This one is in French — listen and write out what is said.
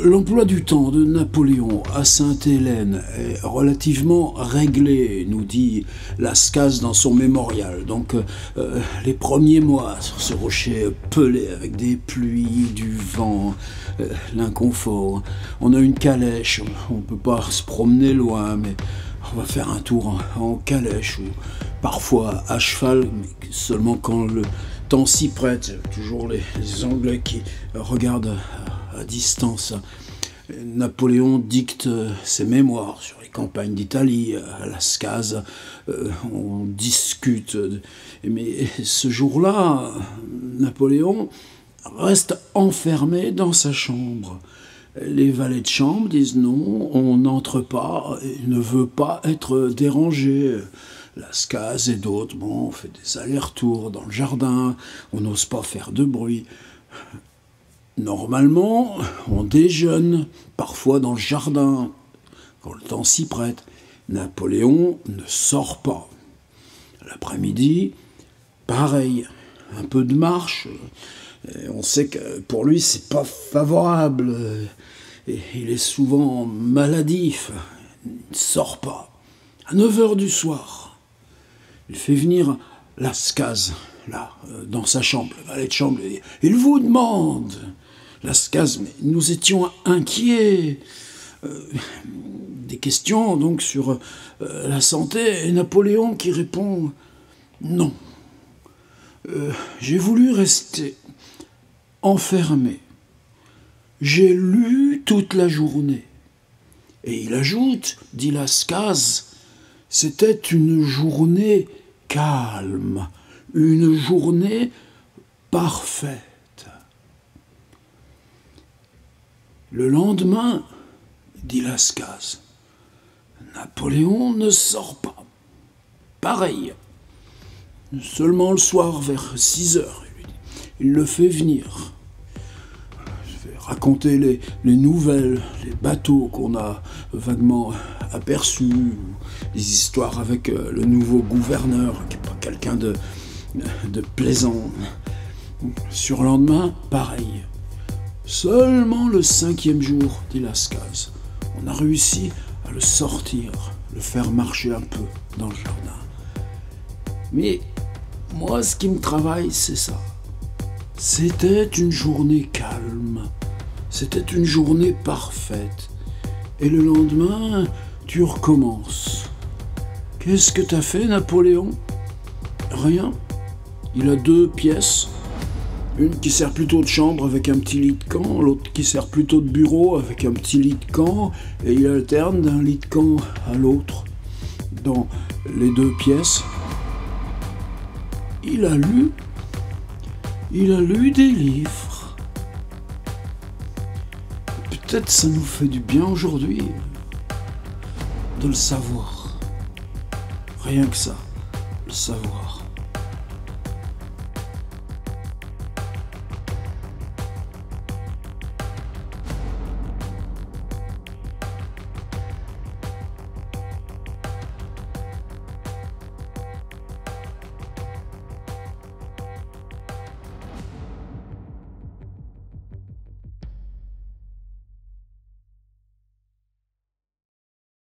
L'emploi du temps de Napoléon à Sainte-Hélène est relativement réglé, nous dit Lascaz dans son mémorial. Donc les premiers mois sur ce rocher pelé avec des pluies, du vent, l'inconfort. On a une calèche, on ne peut pas se promener loin, mais on va faire un tour en calèche ou parfois à cheval, mais seulement quand le temps s'y prête. Toujours les Anglais qui regardent à distance. Napoléon dicte ses mémoires sur les campagnes d'Italie, à Lascaz, on discute. Mais ce jour-là, Napoléon reste enfermé dans sa chambre. Les valets de chambre disent non, on n'entre pas, il ne veut pas être dérangé. Lascaz et d'autres, on fait des allers-retours dans le jardin, on n'ose pas faire de bruit. Normalement, on déjeune, parfois dans le jardin, quand le temps s'y prête. Napoléon ne sort pas. L'après-midi, pareil, un peu de marche. Et on sait que pour lui, c'est pas favorable. Et il est souvent maladif. Il ne sort pas. À 9h du soir, il fait venir Lascaz, là, dans sa chambre, le valet de chambre. Il vous demande... Lascaz, mais nous étions inquiets. Des questions donc sur la santé, et Napoléon qui répond non. J'ai voulu rester enfermé. J'ai lu toute la journée. Et il ajoute, dit Lascaz, c'était une journée calme, une journée parfaite. Le lendemain, dit Lascaz, Napoléon ne sort pas. Pareil. Seulement le soir, vers 6h, il le fait venir. Je vais raconter les nouvelles, les bateaux qu'on a vaguement aperçus, les histoires avec le nouveau gouverneur, qui n'est pas quelqu'un de plaisant. Sur le lendemain, pareil. Seulement le 5e jour, dit Lascaz, on a réussi à le sortir, le faire marcher un peu dans le jardin. Mais moi, ce qui me travaille, c'est ça. C'était une journée calme, c'était une journée parfaite. Et le lendemain, tu recommences. Qu'est-ce que t'as fait, Napoléon? Rien. Il a 2 pièces. Une qui sert plutôt de chambre avec un petit lit de camp, l'autre qui sert plutôt de bureau avec un petit lit de camp, et il alterne d'un lit de camp à l'autre dans les 2 pièces. Il a lu des livres. Peut-être ça nous fait du bien aujourd'hui de le savoir. Rien que ça, le savoir.